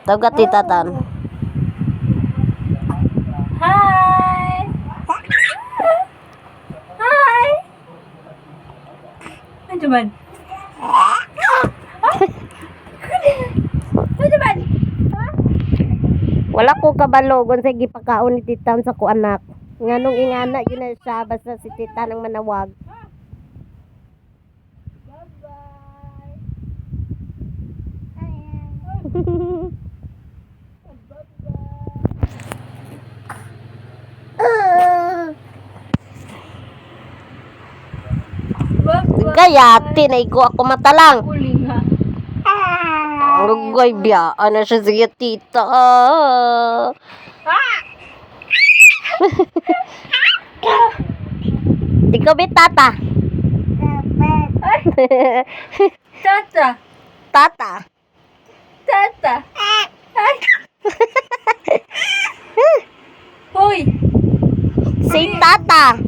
Tawag ka titatan. Hi! Hi! Ano man? Ano man? Wala ko kabalogon sa gipakaon ni titan sa ko anak. Nganong ingana yun na siya basta si titan ang manawag. Gayati na igo ako matalang. Kuling ha. Rugoy biya. Ano siya siya tita. Ikaw bit tata. Tata! Tata. Tata! Ay! Hoy! Si tata.